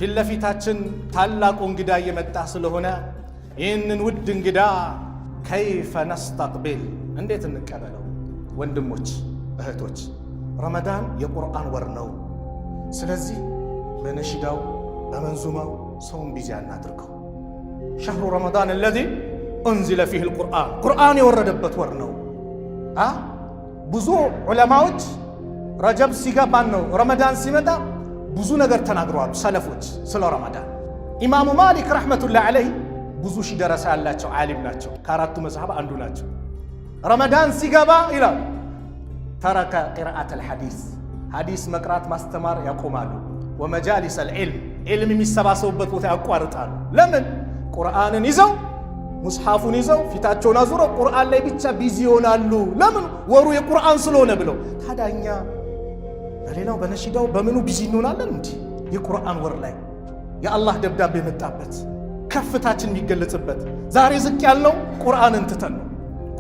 ፊት ለፊታችን ታላቁ እንግዳ እየመጣ ስለሆነ ይህንን ውድ እንግዳ ከይፈ ነስተቅቢል እንዴት እንቀበለው? ወንድሞች እህቶች፣ ረመዳን የቁርአን ወር ነው። ስለዚህ በነሽዳው በመንዙማው ሰውን ቢዚ አናድርገው። ሸህሩ ረመዳን አለዚ እንዚለ ፊህ ልቁርአን ቁርአን የወረደበት ወር ነው። ብዙ ዑለማዎች ረጀብ ሲገባን ነው ረመዳን ሲመጣ ብዙ ነገር ተናግረዋል ሰለፎች ስለ ረመዳን። ኢማሙ ማሊክ ረሕመቱላህ ዐለይህ ብዙ ሺህ ደረሳ ያላቸው ዓሊም ናቸው። ከአራቱ መዝሀብ አንዱ ናቸው። ረመዳን ሲገባ ይላል ተረከ ቂራአት አልሐዲስ ሐዲስ መቅራት ማስተማር ያቆማሉ። ወመጃሊስ አልዕልም ዕልም የሚሰባሰቡበት ቦታ ያቋርጣሉ። ለምን? ቁርአንን ይዘው ሙስሐፉን ይዘው ፊታቸውን አዙረው ቁርአን ላይ ብቻ ቢዚ ይሆናሉ። ለምን? ወሩ የቁርአን ስለሆነ ብለው። ታዲያ እኛ በሌላው በነሺዳው በምኑ ቢዚ እንሆናለን? እንዲህ የቁርአን ወር ላይ የአላህ ደብዳቤ የመጣበት ከፍታችን የሚገለጽበት ዛሬ ዝቅ ያልነው ቁርአንን ትተን ነው።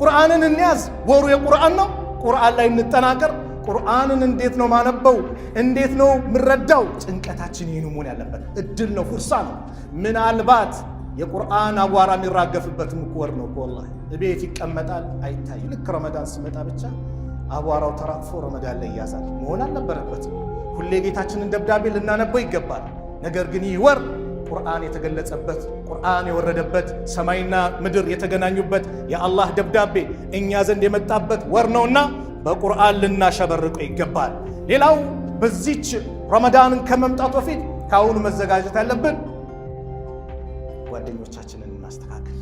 ቁርአንን እንያዝ፣ ወሩ የቁርአን ነው። ቁርአን ላይ እንጠናከር። ቁርአንን እንዴት ነው ማነበው? እንዴት ነው ምረዳው? ጭንቀታችን ይህን መሆን ያለበት እድል ነው፣ ፍርሳ ነው። ምናልባት የቁርአን አቧራ የሚራገፍበትም ወር ነው። ወላሂ እቤት ይቀመጣል አይታይ። ልክ ረመዳን ሲመጣ ብቻ አቧራው ተራግፎ ረመዳን ላይ ይያዛል። መሆን አልነበረበትም። ሁሌ ጌታችንን ደብዳቤ ልናነበው ይገባል። ነገር ግን ይህ ወር ቁርአን የተገለጸበት ቁርአን የወረደበት ሰማይና ምድር የተገናኙበት የአላህ ደብዳቤ እኛ ዘንድ የመጣበት ወር ነውና በቁርአን ልናሸበርቀው ይገባል። ሌላው በዚች ረመዳንን ከመምጣቱ በፊት ከአሁኑ መዘጋጀት ያለብን ጓደኞቻችንን እናስተካክል።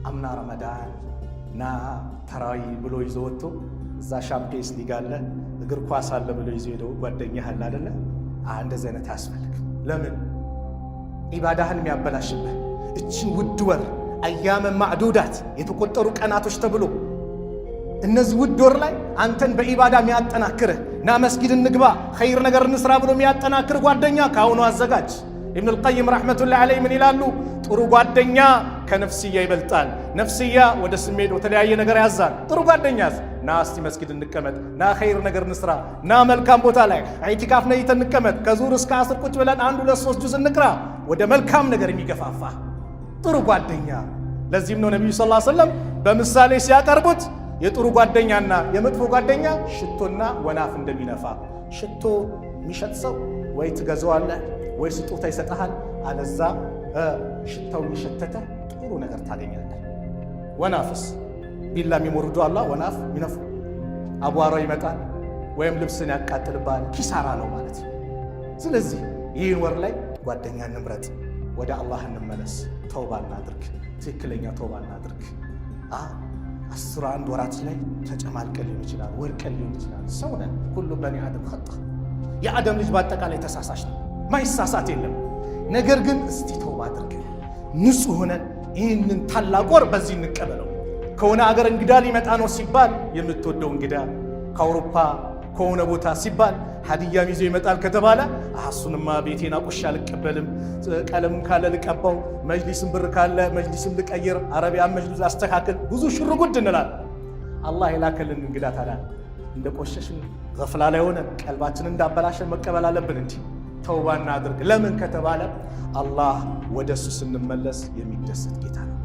አምና ረመዳን ና ተራዊ ብሎ ይዞ ወጥቶ እዛ ሻምፒየንስ ሊግ አለ እግር ኳስ አለ ብሎ ይዞ ሄደው ጓደኛ አለ አይደለ? እንደዚህ አይነት አያስፈልግም። ለምን? ኢባዳህን የሚያበላሽብህ እቺን ውድ ወር አያመ ማዕዱዳት የተቆጠሩ ቀናቶች ተብሎ እነዚህ ውድ ወር ላይ አንተን በኢባዳ የሚያጠናክርህ ና መስጊድ እንግባ ኸይር ነገር እንስራ ብሎ የሚያጠናክር ጓደኛ ካሁኑ አዘጋጅ። ኢብኑ አልቀይም ረሕመቱላህ ዐለይህ ምን ይላሉ? ጥሩ ጓደኛ ከነፍስያ ይበልጣል። ነፍስያ ወደ ስሜት ወተለያየ ነገር ያዛል። ጥሩ ጓደኛስ ና እስቲ መስጊድ እንቀመጥ፣ ና ኸይር ነገር እንስራ፣ ና መልካም ቦታ ላይ ኢዕቲካፍ ነይተን እንቀመጥ፣ ከዙር እስከ አስር ቁጭ ብለን 1 2 3 ጁዝ እንቅራ፣ ወደ መልካም ነገር የሚገፋፋ ጥሩ ጓደኛ። ለዚህም ነው ነቢዩ ሰለላሁ ዐለይሂ ወሰለም በምሳሌ ሲያቀርቡት የጥሩ ጓደኛና የመጥፎ ጓደኛ ሽቶና ወናፍ እንደሚነፋ። ሽቶ የሚሸጥ ሰው ወይ ትገዛዋለህ ወይ ስጦታ ይሰጥሃል፣ አለዛ ሽታው እየሸተተ ጥሩ ነገር ታገኛለህ። ወናፍስ ቢላ የሚሞርዱ አላ ወናፍ ሚነፉ አቧራው ይመጣል ወይም ልብስን ያቃጥልባል፣ ኪሳራ ነው ማለት ነው። ስለዚህ ይህን ወር ላይ ጓደኛ እንምረጥ፣ ወደ አላህ እንመለስ፣ ተውባ እናድርግ፣ ትክክለኛ ተውባ እናድርግ። 11 ወራት ላይ ተጨማልቀን ሊሆን ይችላል፣ ወድቀን ሊሆን ይችላል። ሰው ነን፣ ሁሉ በኒ አደም ኸጣ። የአደም ልጅ በአጠቃላይ ተሳሳሽ ነው፣ ማይሳሳት የለም። ነገር ግን እስቲ ተውባ አድርገን ንጹህ ሆነን ይህንን ታላቅ ወር በዚህ እንቀበለው። ከሆነ አገር እንግዳ ሊመጣ ነው ሲባል የምትወደው እንግዳ ከአውሮፓ ከሆነ ቦታ ሲባል ሀዲያም ይዞ ይመጣል ከተባለ እሱንማ ቤቴን አቆሻ አልቀበልም፣ ቀለም ካለ ልቀባው፣ መጅሊስም ብር ካለ መጅሊስም ልቀይር፣ አረቢያን መጅሊስ አስተካክል፣ ብዙ ሽርጉድ እንላል። አላህ የላከልን እንግዳ ታዲያ እንደ ቆሸሽን ገፍላ ላይ ሆነ ቀልባችን እንዳበላሸን መቀበል አለብን እንጂ ተውባ እናድርግ። ለምን ከተባለ አላህ ወደ እሱ ስንመለስ የሚደሰት ጌታ ነው።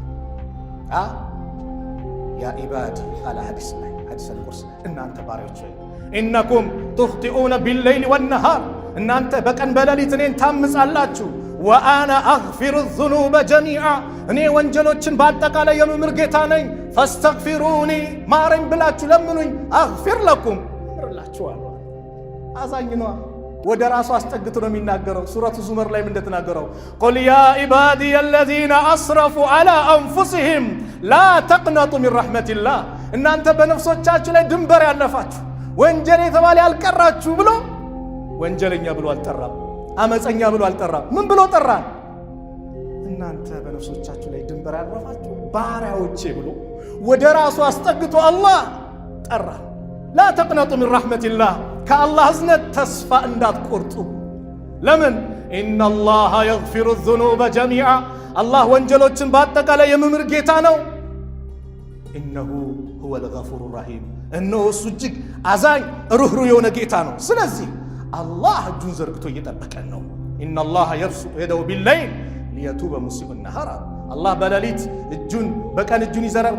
ያ ኢባድ አላ ሐዲስ ላይ ሐዲስ አልቁርስ እናንተ ባሪያዎች ሆይ ኢነኩም ትኽጢኡነ ቢለይሊ ወነሃር እናንተ በቀን በሌሊት እኔን ታምጻላችሁ። ወአና አግፊሩ ዙኑበ ጀሚዓ እኔ ወንጀሎችን በአጠቃላይ የምምር ጌታ ነኝ። ፈስተግፊሩኒ ማረኝ ብላችሁ ለምኑኝ፣ አግፊር ለኩም እምርላችኋለሁ። አዛኝ ነዋ። ወደ ራሱ አስጠግቶ ነው የሚናገረው። ሱረቱ ዙመር ላይ እንደተናገረው ቁል ያ ኢባዲየ አለዚነ አስረፉ ዐላ አንፉሲሂም ላ ተቅነጡ ሚን ረሕመቲላህ እናንተ በነፍሶቻችሁ ላይ ድንበር ያለፋችሁ ወንጀል የተባለ ያልቀራችሁ ብሎ ወንጀለኛ ብሎ አልጠራም፣ አመፀኛ ብሎ አልጠራም። ምን ብሎ ጠራን? እናንተ በነፍሶቻችሁ ላይ ድንበር ያለፋችሁ ባሪያዎቼ ብሎ ወደ ራሱ አስጠግቶ አላህ ጠራን። ላ ተቅነጡ ሚን ረሕመቲላህ ከአላህ እዝነት ተስፋ እንዳትቆርጡ። ለምን? ኢነላሃ የግፊሩ ዙኑበ ጀሚዓ አላህ ወንጀሎችን በአጠቃላይ የምምር ጌታ ነው። ኢነሁ ሁወል ገፉሩ ረሂም እነሆ እሱ እጅግ አዛኝ ሩህሩህ የሆነ ጌታ ነው። ስለዚህ አላህ እጁን ዘርግቶ እየጠበቀን ነው። ኢነላህ የብሱጡ የደሁ ቢለይል ሊየቱበ ሙሲኡ ነሃር። አላህ በሌሊት እጁን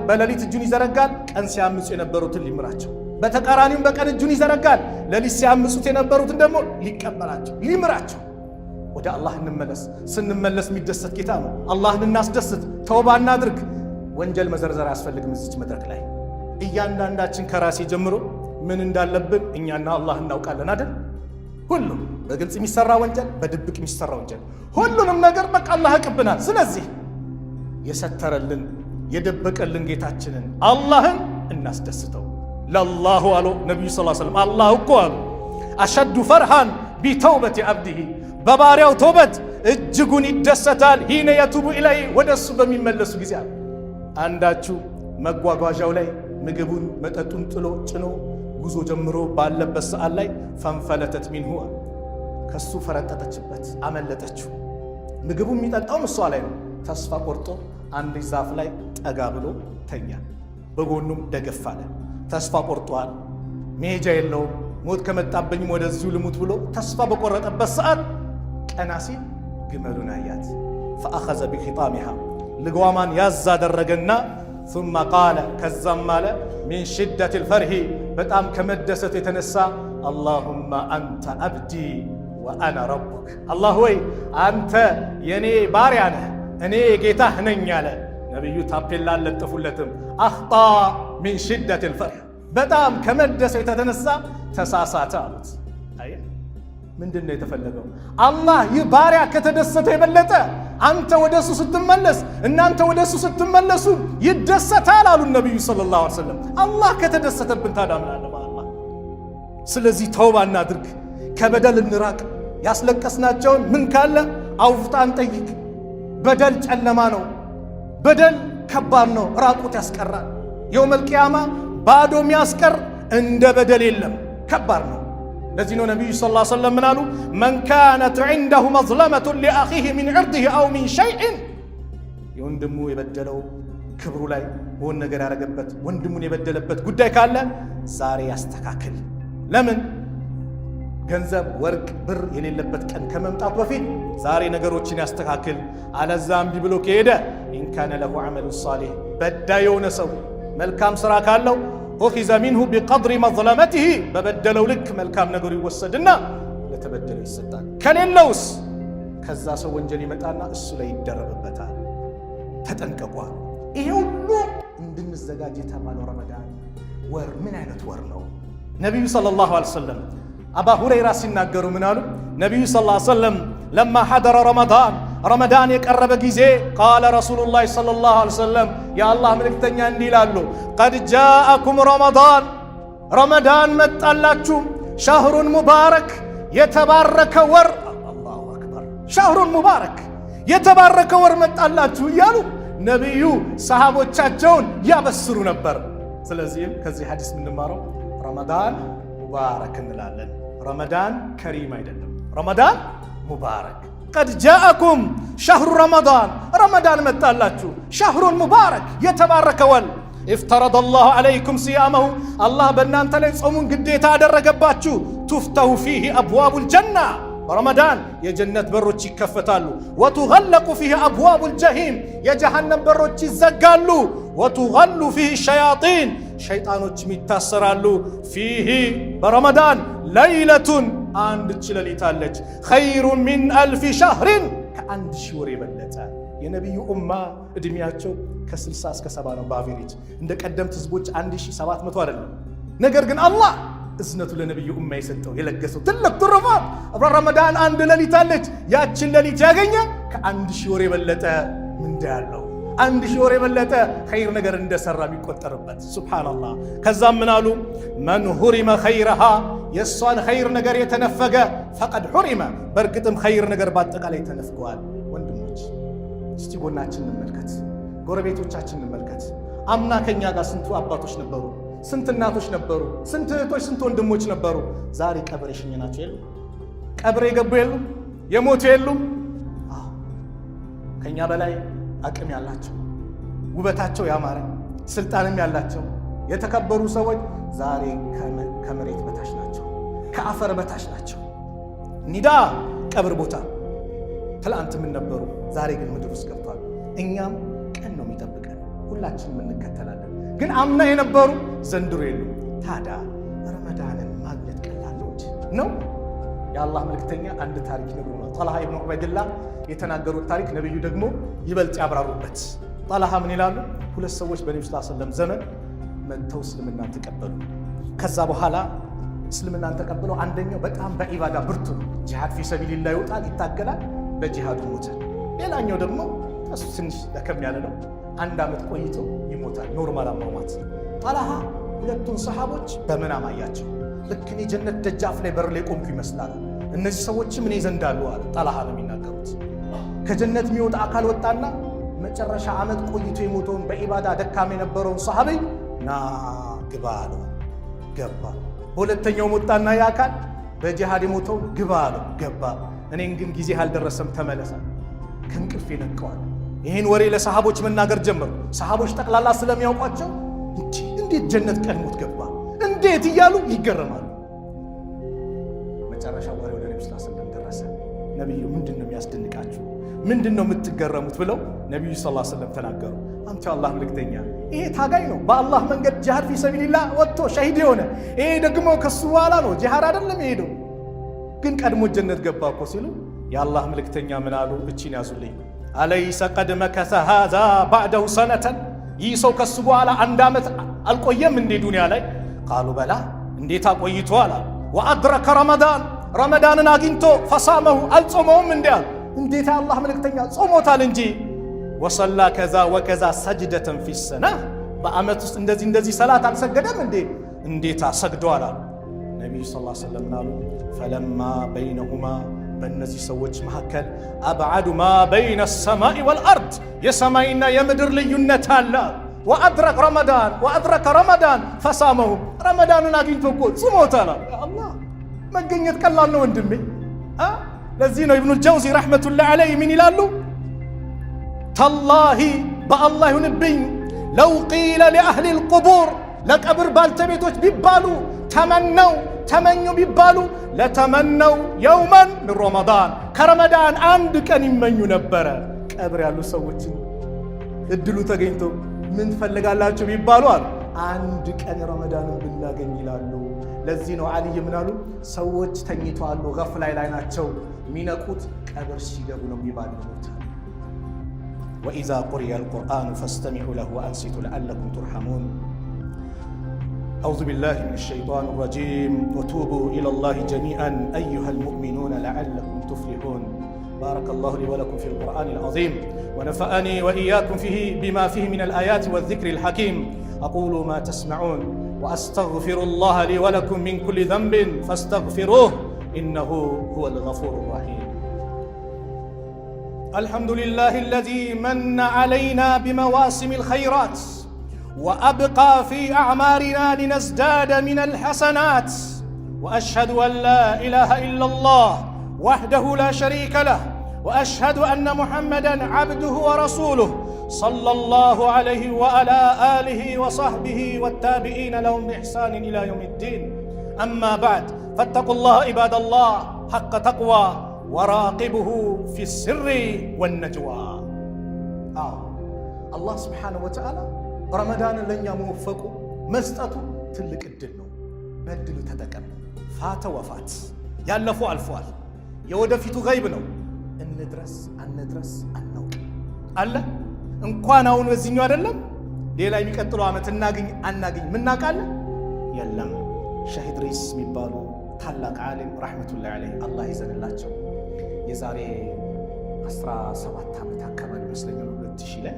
በሌሊት እጁን ይዘረጋል፣ ቀን ሲያምፁ የነበሩትን ሊምራቸው። በተቃራኒውም በቀን እጁን ይዘረጋል፣ ሌሊት ሲያምፁት የነበሩትን ደግሞ ሊቀበላቸው፣ ሊምራቸው። ወደ አላህ እንመለስ። ስንመለስ የሚደሰት ጌታ ነው። አላህን እናስደስት፣ ተውባ እናድርግ። ወንጀል መዘርዘር አያስፈልግም። እዚች መድረክ ላይ እያንዳንዳችን ከራሴ ጀምሮ ምን እንዳለብን እኛና አላህ እናውቃለን አይደል? ሁሉም በግልጽ የሚሰራ ወንጀል፣ በድብቅ የሚሰራ ወንጀል፣ ሁሉንም ነገር በቃ አላህ ያቅብናል። ስለዚህ የሰተረልን የደበቀልን ጌታችንን አላህን እናስደስተው። ለላሁ አሉ ነቢዩ ሰለላሁ ዐለይሂ ወሰለም አላህ እኮ አሉ አሸዱ ፈርሃን ቢተውበት አብዲሂ በባሪያው ተውበት እጅጉን ይደሰታል። ሂነ የቱቡ ኢለይ ወደ እሱ በሚመለሱ ጊዜ አሉ። አንዳችሁ መጓጓዣው ላይ ምግቡን መጠጡን ጥሎ ጭኖ ጉዞ ጀምሮ ባለበት ሰዓት ላይ ፈንፈለተት ሚንሁ ከሱ ፈረጠጠችበት፣ አመለጠችው። ምግቡ የሚጠጣውም እሷ ላይ ነው። ተስፋ ቆርጦ አንድ ዛፍ ላይ ጠጋ ብሎ ተኛ። በጎኑም ደገፍ አለ። ተስፋ ቆርጧል፣ መሄጃ የለውም። ሞት ከመጣብኝም ወደዚሁ ልሙት ብሎ ተስፋ በቆረጠበት ሰዓት ቀና ሲል ግመሉን አያት። ፈአኸዘ ቢኺጣሚሃ ልጓማን ያዝ አደረገና ثم قال ከዛም አለ ሚን ሽደት الፈርሂ በጣም ከመደሰት የተነሳ اللهم أنت عبدي وأنا ربك አላህ ወይ አንተ የኔ ባሪያ ነህ እኔ ጌታህ ነኝ አለ። ነቢዩ ታፔላ አልለጠፉለትም። አኽጣ ሚን ሽደት الፈርህ በጣም ከመደሰት የተነሳ ተሳሳተ አሉት። አይ ምንድን ነው የተፈለገው? አላህ ይህ ባሪያ ከተደሰተ የበለጠ አንተ ወደሱ ስትመለስ እናንተ ወደሱ ስትመለሱ ይደሰታል አሉ ነብዩ ሰለላሁ ዐለይሂ ወሰለም። አላህ ከተደሰተብን ታዲያ ምን አለ በአላህ። ስለዚህ ተውባ እናድርግ፣ ከበደል እንራቅ። ያስለቀስናቸውን ምን ካለ አውፍታ እንጠይቅ። በደል ጨለማ ነው፣ በደል ከባድ ነው፣ ራቁት ያስቀራል። የውመል ቂያማ ባዶ የሚያስቀር እንደ በደል የለም፣ ከባድ ነው። ለዚህ ነው ነቢዩ ሰለላሁ ዐለይሂ ወሰለም ምን አሉ? መን ካነት ዐንደሁ መዝለመቱን ሊአኺህ ሚን ዐርዲሂ አው ሚን ሸይእን የወንድሙ የበደለው ክብሩ ላይ በሆነ ነገር ያደረገበት ወንድሙን የበደለበት ጉዳይ ካለ ዛሬ ያስተካክል። ለምን? ገንዘብ ወርቅ ብር የሌለበት ቀን ከመምጣቱ በፊት ዛሬ ነገሮችን ያስተካክል። አለዛም እምቢ ብሎ ከሄደ ኢን ካነ ለሁ ዐመሉ ሷሊህ በዳይ የሆነ ሰው መልካም ሥራ ካለው ኡኺዘ ሚንሁ ቢቀድሪ መዝለመቲሂ በበደለው ልክ መልካም ነገሩ ይወሰድና ለተበደለው ይሰጣል። ከሌለውስ ከዛ ሰው ወንጀል ይመጣና እሱ ላይ ይደረብበታል። ተጠንቀቋል። ይሄ ሁሉ እንድንዘጋጅ የተባለው ረመዳን ወር ምን አይነት ወር ነው? ነቢዩ ሰለላሁ ዐለይሂ ወሰለም አባ ሁረይራ ሲናገሩ ምን አሉ? ነቢዩ ሰለላሁ ዐለይሂ ወሰለም ለማ ሐደረ ረመዳን የቀረበ ጊዜ ቃለ ረሱሉላህ ሰለላሁ ዐለይሂ ወሰለም የአላህ መልእክተኛ እንዲህ ይላሉ፣ ቀድ ጃአኩም ረመዳን መጣላችሁ፣ ሸህሩን ሙባረክ የተባረከ ወር። አላሁ አክበር! ሸህሩን ሙባረክ የተባረከ ወር መጣላችሁ እያሉ ነቢዩ ሰሃቦቻቸውን ያበስሩ ነበር። ስለዚህም ከዚህ ሐዲስ የምንማረው ረመዳን ሙባረክ እንላለን። ረመዳን ከሪም አይደለም፣ ረመዳን ሙባረክ። ቀድ ጃአኩም ሸህሩ ረመዳን መጣላችሁ፣ ሸህሩን ሙባረክ የተባረከ ወር። ኢፍተረደ አላሁ ዐለይኩም ሲያመሁ አላህ በእናንተ ላይ ጾሙን ግዴታ አደረገባችሁ። ቱፍተሁ ፊህ አብዋቡል ጀና በረመዳን የጀነት በሮች ይከፈታሉ። ወቱገለቁ ፊህ አብዋቡል ጀሂም የጀሃነም በሮች ይዘጋሉ። ወቱገሉ ፊህ ሸያጢን ሸይጣኖችም ይታሰራሉ። ፊህ በረመዳን ለይለቱን አንድች ሌሊት አለች፣ ኸይሩን ሚን አልፊ ሸህሪን ከአንድ ሺህ ወር የበለጠ። የነቢዩ ኡማ እድሜያቸው ከ60 እስከ 70 ነው በአቬሬጅ። እንደ ቀደምት ህዝቦች 1700 አይደለም። ነገር ግን አላህ እዝነቱ ለነቢዩ ኡማ የሰጠው የለገሰው ትልቅ ትሩፋት ረመዳን አንድ ሌሊት አለች። ያችን ሌሊት ያገኘ ከአንድ ሺህ ወር የበለጠ ምንዳ ያለው፣ አንድ ሺህ ወር የበለጠ ኸይር ነገር እንደሰራ የሚቆጠርበት። ሱብሃንአላህ። ከዛም ምን አሉ? መን ሁሪመ ኸይረሃ የእሷን ኸይር ነገር የተነፈገ ፈቀድ ሁሪመ በእርግጥም ኸይር ነገር በአጠቃላይ ተነፍገዋል። ወንድሞች እስቲ ጎናችን እንመልከት፣ ጎረቤቶቻችን እንመልከት። አምና ከኛ ጋር ስንቱ አባቶች ነበሩ፣ ስንት እናቶች ነበሩ፣ ስንት እህቶች፣ ስንት ወንድሞች ነበሩ። ዛሬ ቀብር የሸኘናቸው የሉም፣ ቀብር የገቡ የሉም፣ የሞቱ የሉም። ከኛ በላይ አቅም ያላቸው ውበታቸው ያማረ ስልጣንም ያላቸው የተከበሩ ሰዎች ዛሬ ከመሬት በታች ናቸው፣ ከአፈር በታች ናቸው። ኒዳ ቀብር ቦታ ትላንት ምን ነበሩ? ዛሬ ግን ምድር ውስጥ ገብቷል። እኛም ቀን ነው የሚጠብቀን፣ ሁላችንም እንከተላለን። ግን አምና የነበሩ ዘንድሮ የሉም። ታዲያ ረመዳንን ማግኘት ቀላል ነው? የአላህ መልእክተኛ አንድ ታሪክ ነግሮናል። ጠልሃ ኢብኑ ዑበይድላህ የተናገሩት ታሪክ ነብዩ ደግሞ ይበልጥ ያብራሩበት። ጠልሃ ምን ይላሉ? ሁለት ሰዎች በነብዩ ሰለላሁ ዐለይሂ ወሰለም ዘመን መጥተው እስልምናን ተቀበሉ። ከዛ በኋላ እስልምናን ተቀበለው አንደኛው በጣም በኢባዳ ብርቱ ነው፣ ጂሃድ ፊ ሰቢልላህ ይወጣል፣ ይታገላል፣ በጂሃዱ ሞተ። ሌላኛው ደግሞ እሱ ትንሽ ደከም ያለ ነው፣ 1 ዓመት ቆይቶ ይሞታል። ኖርማል አሟሟት። ጠልሃ ሁለቱን ሰሃቦች በመናም አያቸው። ልክ እኔ ጀነት ደጃፍ ላይ በር ላይ ቆምኩ ይመስላል፣ እነዚህ ሰዎችም እኔ ዘንድ አሉ አለ። ጠልሃ ነው የሚናገሩት። ከጀነት የሚወጣ አካል ወጣና መጨረሻ ዓመት ቆይቶ የሞተውን በኢባዳ ደካማ የነበረውን ሰሃቢ ና ግባ አለው። ገባ። በሁለተኛው ሞጣና ያ አካል በጂሃድ የሞተው ግባ አለው። ገባ። እኔን ግን ጊዜ አልደረሰም ተመለሰ። ከእንቅልፍ ይነቀዋል። ይህን ወሬ ለሰሃቦች መናገር ጀመሩ። ሰሃቦች ጠቅላላ ስለሚያውቋቸው እንዴት ጀነት ቀድሞት ገባ እንዴት እያሉ ይገረማሉ። መጨረሻ ወሬው ለነብዩ ሰለላሁ ዐለይሂ ወሰለም ደረሰ። ነብዩ ምንድነው የሚያስደንቃችሁ? ምንድነው የምትገረሙት? ብለው ነብዩ ሰለላሁ ዐለይሂ ወሰለም ተናገሩ። አንተ አላህ መልእክተኛ፣ ይሄ ታጋይ ነው፣ በአላህ መንገድ ጂሃድ ፊ ሰቢልላህ ወጥቶ ሸሂድ የሆነ ይሄ ደግሞ ከሱ በኋላ ነው ጂሃድ አይደለም የሄደው፣ ግን ቀድሞ ጀነት ገባ እኮ ሲሉ የአላህ መልእክተኛ ምን አሉ? እቺን ያዙልኝ። አለይሰ ቀድ መከሰ ሃዛ ባዕደሁ ሰነተን፣ ይህ ሰው ከሱ በኋላ 1 ዓመት አልቆየም እንዴ ዱንያ ላይ? ቃሉ በላ፣ እንዴት አቆይቷል? ወአድረከ ረመዳን፣ ረመዳንን አግኝቶ ፈሳመሁ፣ አልጾመውም እንዴ አሉ። እንዴት የአላህ መልእክተኛ ጾሞታል እንጂ። ወሰላ ከዛ ወከዛ ሰጅደተን ፊ ሰና፣ በዓመት ውስጥ እንደዚህ ሰላት አልሰገደም እንዴ? እንዴታ ሰግደዋል አሉ። ነቢዩ ሰለላሁ ዐለይሂ ወሰለም አሉ ፈለማ በይነሁማ፣ በእነዚህ ሰዎች መካከል አብዓዱ ማ በይነ ሰማኢ ወልአርድ፣ የሰማይና የምድር ልዩነት አለ። ወአድረከ ረመዳን ፈሳመሁ፣ ረመዳንን አግኝቶ እኮ ጽሞታል። አላህ መገኘት ቀላል ነው ወንድሜ። ለዚህ ነው ኢብኑል ጀውዚ ረሕመቱላህ ዐለይህ ምን ይላሉ? ተላሂ በአላህ ይሁንብኝ፣ ለው ቂለ ሊአህሊል ቁቡር፣ ለቀብር ባልተቤቶች ቢባሉ ተመኙ ቢባሉ ለተመነው የውመን ምን ረመዳን፣ ከረመዳን 1 ቀን ይመኙ ነበረ። ቀብር ያሉ ሰዎችን እድሉ ተገኝቶ ምን ትፈልጋላችሁ ቢባሉ አሉ 1 ቀን ረመዳንን ብናገኝ ይላሉ። ለዚህ ነው አልይ ምን አሉ? ሰዎች ተኝተዋል፣ ገፍላ ላይ ናቸው፣ የሚነቁት ቀብር ሲገቡ ነው የሚባሉት። ወኢዛ ቁሪየ አልቁርአኑ ፈስተሚዑ ለሁ ወአንሲቱ ለዐለኩም ቱርሐሙን። አዑዙ ቢላሂ ሚነ ሸይጣኒ ረጂም ወቱቡ ኢለላሂ ጀሚዐን አዩሀል ሙእሚኑነ ለዐለኩም ቱፍሊሑን። بارك الله لي ولكم في القرآن العظيم ونفعني وإياكم بما فيه من الآيات والذكر الحكيم. أقول ما تسمعون وأستغفر الله لي ولكم من كل ذنب فاستغفروه إنه هو الغفور الرحيم. الحمد لله الذي من علينا بمواسم الخيرات وأبقى في أعمارنا لنزداد من الحسنات، وأشهد أن لا إله إلا الله وحده لا شريك له، وأشهد أن محمدًا عبده ورسوله صلى الله عليه وعلى آله وصحبه والتابعين لهم بإحسان إلى يوم الدين. أما بعد، فاتقوا الله عباد الله حق تقوى وراقبه في السر والنجوى. الله سبحانه وتعالى رمضان لن يموفقوا مسطته تلك الدنو بدلو تتكم فات وفات يالفو الفوال የወደፊቱ ገይብ ነው። እንድረስ አናውቅ አለ። እንኳን አሁን በዚህኛው አይደለም ሌላ የሚቀጥለው ዓመት እናገኝ ምናውቃለን? የለም። ሼህ ኢድሪስ የሚባሉ ታላቅ ዓሊም ረሕመቱላሂ ዐለይህ አላህ ይዘንላቸው የዛሬ 17 ዓመት አካባቢ ይመስለኛል 2000 ላይ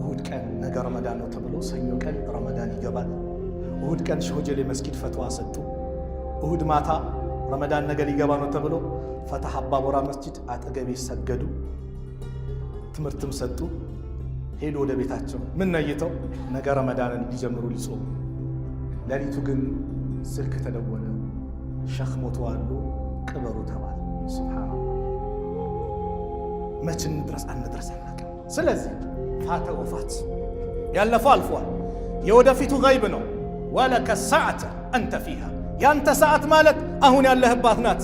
እሁድ ቀን ነገ ረመዳን ነው ተብሎ ሰኞ ቀን ረመዳን ይገባል። እሁድ ቀን ሸሆጀሌ መስጊድ ፈትዋ ሰጡ። እሁድ ማታ ረመዳን ነገ ሊገባ ነው ተብሎ ፈታህ አባቦራ መስጂድ አጠገቤ ሰገዱ። ትምህርትም ሰጡ። ሄዶ ወደ ቤታቸው ምን ነይተው ነገ ረመዳንን ሊጀምሩ ሊጾሙ። ሌሊቱ ግን ስልክ ተደወለ። ሸኽ ሞተዋል ቅበሩ ተባለ። ሱብሃንአላህ። መቼ እንድረስ አናውቅም። ስለዚህ ፋተ ወፋት ያለፈው አልፏል። የወደፊቱ ገይብ ነው። ወለከ ሰዓተ አንተ ፊሃ፣ ያንተ ሰዓት ማለት አሁን ያለህባት ናት።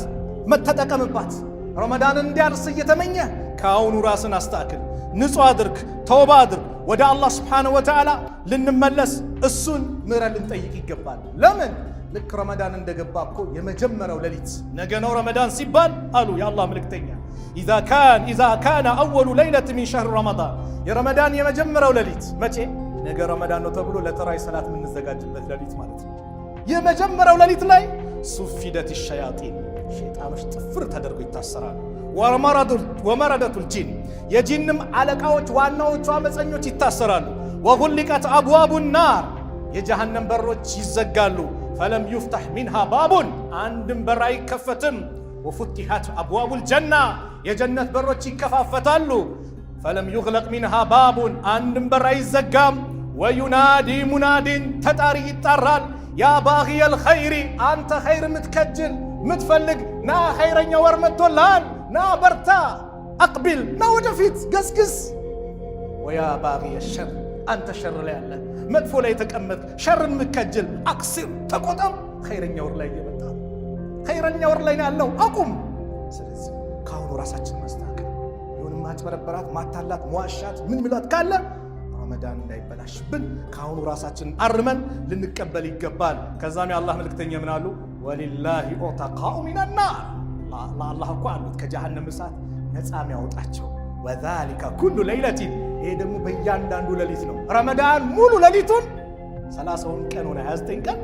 መተጠቀምባት። ረመዳን እንዲያርስ እየተመኘ ከአሁኑ ራስን አስተካክል፣ ንጹህ አድርግ፣ ተውባ አድርግ። ወደ አላህ ስብሓነሁ ወተዓላ ልንመለስ እሱን ምህረት ልንጠይቅ ይገባል። ለምን? ልክ ረመዳን እንደገባ እኮ የመጀመሪያው ሌሊት ነገ ነው ረመዳን ሲባል አሉ የአላህ መልእክተኛ ኢዛ ካነ አወሉ ለይለት ሚን ሸህር ረመዳን፣ የረመዳን የመጀመሪያው ሌሊት መቼ? ነገ ረመዳን ነው ተብሎ ለተራዊ ሰላት የምንዘጋጅበት ሌሊት ማለት ነው። የመጀመሪያው ሌሊት ላይ ሱፊደት ሸያጢን፣ ሸይጣኖች ጥፍር ተደርጎ ይታሰራሉ። ወመረደቱል ጂን፣ የጂንም አለቃዎች ዋናዎቹ አመፀኞች ይታሰራሉ። ወጉሊቀት አብዋቡ ናር፣ የጀሃነም በሮች ይዘጋሉ። ፈለም ዩፍታሕ ሚንሃ ባቡን፣ አንድም በር አይከፈትም። ወፉቲሐት አብዋቡል ጀና፣ የጀነት በሮች ይከፋፈታሉ። ፈለም ዩግለቅ ሚንሃ ባቡን፣ አንድም በር አይዘጋም። ወዩናዲ ሙናዲን፣ ተጣሪ ይጣራል። ያ ባጊየል ኸይሪ፣ አንተ ኸይር ምትከጅል ምትፈልግ ና፣ ኸይረኛ ወር መጥቶልሃል፣ ና በርታ፣ አቅቢል፣ ና ወደፊት ገስግስ። ወያ ባጊየ ሸር፣ አንተ ሸር ላይ ያለ መጥፎ ላይ ተቀመጥ፣ ሸርን ምከጅል አቅሲር፣ ተቆጠብ። ኸይረኛ ወር ላይ እየመጣ ኸይረኛ ወር ላይ ያለው አቁም። ስለዚህ ከአሁኑ ራሳችን ማስተካከል፣ ይሁንም ማጭበረበራት፣ ማታላት፣ መዋሻት፣ ምን ምላት ካለ ረመዳን እንዳይበላሽብን ከአሁኑ ራሳችን አርመን ልንቀበል ይገባል። ከዛም የአላህ መልእክተኛ ምን አሉ? ወሊላሂ ዑተቃኡ ሚነናር፣ ለአላህ እኮ አሉት ከጀሃነም እሳት ነፃ የሚያወጣቸው። ወዛሊከ ኩሉ ለይለቲን፣ ይሄ ደግሞ በእያንዳንዱ ሌሊት ነው። ረመዳን ሙሉ ሌሊቱን 30ውን ቀን ሆነ 29 ቀን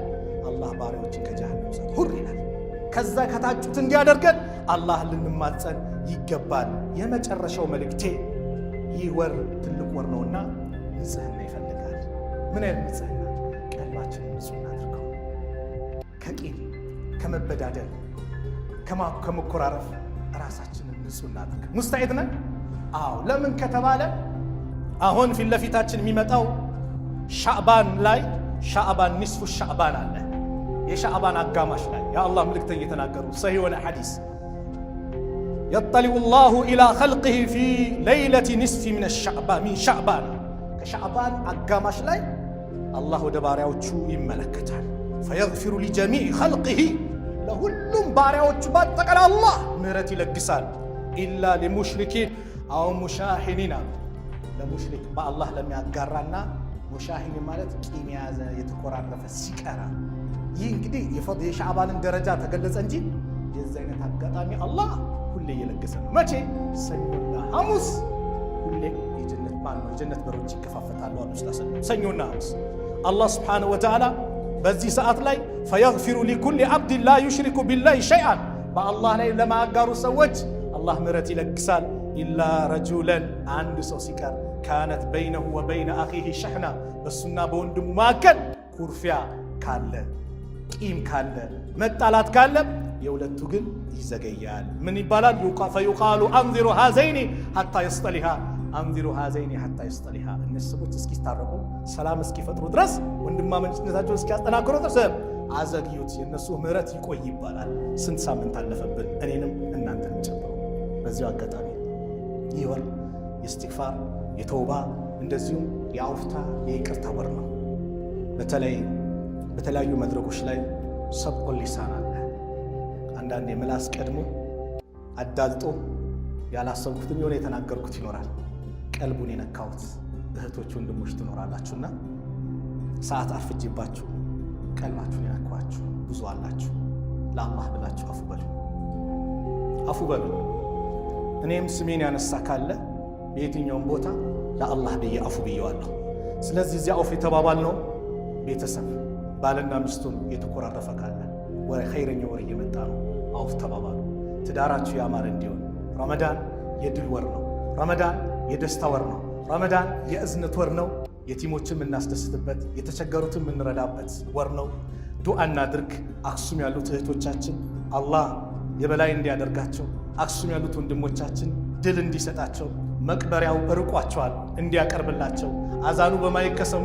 አላህ ባሪያዎችን ከጀሃነም እሳት ሁር ይላል። ከዛ ከታጩት እንዲያደርገን አላህ ልንማጸን ይገባል። የመጨረሻው መልእክቴ ይህ ወር ትልቅ ወር ነውና ንጽህና ይፈልጋል። ምን አይነት ንጽህና? ቀልባችንን ንጹህ እናድርገው። ከቂም ከመበዳደል ከመኮራረፍ ራሳችንን ንጹህ እናድርግ። ሙስታዒድ ነን? አዎ። ለምን ከተባለ አሁን ፊት ለፊታችን የሚመጣው ሻዕባን ላይ ሻዕባን ኒስፉ ሻዕባን አለ። የሻዕባን አጋማሽ ላይ የአላህ መልእክተኛ የተናገሩ ሰሂህ የሆነ ሐዲስ የጠሊዑ ላሁ ኢላ ኸልቂሂ ፊ ለይለቲ ኒስፊ ሚን ሻዕባን፣ ከሻዕባን አጋማሽ ላይ አላህ ወደ ባሪያዎቹ ይመለከታል። ፈየግፊሩ ሊጀሚዕ ኸልቂሂ፣ ለሁሉም ባሪያዎቹ በአጠቃላይ አላህ ምህረት ይለግሳል። ኢላ ሊሙሽሪኪን አው ሙሻሂኒና፣ ለሙሽሪክ በአላህ ለሚያጋራና ሙሻሂን ማለት ቂም የያዘ የተኮራረፈ ሲቀራ። ይህ እንግዲህ የሻዕባንን ደረጃ ተገለጸ እንጂ የዚህ አይነት አጋጣሚ አላህ ሁሌ እየለገሰ ነው። መቼ? ሰኞና ሐሙስ ሁሌ የጀነት በሮች ይከፋፈታሉ አሉ ሰኞና ሐሙስ። አላህ ስብሓነሁ ወተዓላ በዚህ ሰዓት ላይ ፈየግፊሩ ሊኩሊ ዓብድን ላ ዩሽሪኩ ቢላሂ ሸይአን፣ በአላህ ላይ ለማያጋሩ ሰዎች አላህ ምህረት ይለግሳል። ኢላ ረጁለን፣ አንድ ሰው ሲቀር ካነት በይነሁ ወበይነ አኺሂ ሸሕና፣ በሱና በወንድሙ መካከል ኩርፊያ ካለ፣ ቂም ካለ፣ መጣላት ካለ የሁለቱ ግን ይዘገያል። ምን ይባላል? ፈዩቃሉ አንዚሩ ሃዘይኒ ሐታ የስጠሊሃ፣ አንዚሩ ሃዘይኒ ሐታ የስጠሊሃ። እነዚህ ሰዎች እስኪታረቁ ሰላም እስኪፈጥሩ ድረስ ወንድማማችነታቸውን እስኪያጠናክሩ ድረስ አዘግዩት፣ የእነሱ ምህረት ይቆይ ይባላል። ስንት ሳምንት አለፈብን፣ እኔንም እናንተንም ጨምሮ። በዚሁ አጋጣሚ ይህ ወር የእስትግፋር የተውባ እንደዚሁም የአውፍታ የይቅርታ ወር ነው። በተለይ በተለያዩ መድረኮች ላይ ሰብቆ ሊሳን አለ። አንዳንድ የምላስ ቀድሞ አዳልጦ ያላሰብኩትም የሆነ የተናገርኩት ይኖራል። ቀልቡን የነካሁት እህቶች ወንድሞች ትኖራላችሁና ሰዓት አርፍጄባችሁ ቀልባችሁን የነካኋችሁ ብዙ አላችሁ። ለአላህ ብላችሁ አፉ በሉ፣ አፉ በሉ። እኔም ስሜን ያነሳ ካለ በየትኛውም ቦታ ለአላህ ብዬ አፉ ብዬዋለሁ። ስለዚህ እዚያ አፉ የተባባልነው ቤተሰብ ባልና ሚስቱን የተኮራረፈ ካለ ኸይረኛ ወር እየመጣ ነው፣ አውፍ ተባባሉ። ትዳራችሁ ያማረ እንዲሆን። ረመዳን የድል ወር ነው። ረመዳን የደስታ ወር ነው። ረመዳን የእዝነት ወር ነው። የቲሞችን የምናስደስትበት፣ የተቸገሩትን የምንረዳበት ወር ነው። ዱዓ እናድርግ። አክሱም ያሉት እህቶቻችን አላህ የበላይ እንዲያደርጋቸው፣ አክሱም ያሉት ወንድሞቻችን ድል እንዲሰጣቸው፣ መቅበሪያው ርቋቸዋል እንዲያቀርብላቸው። አዛኑ በማይከሰሙ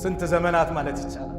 ስንት ዘመናት ማለት ይቻላል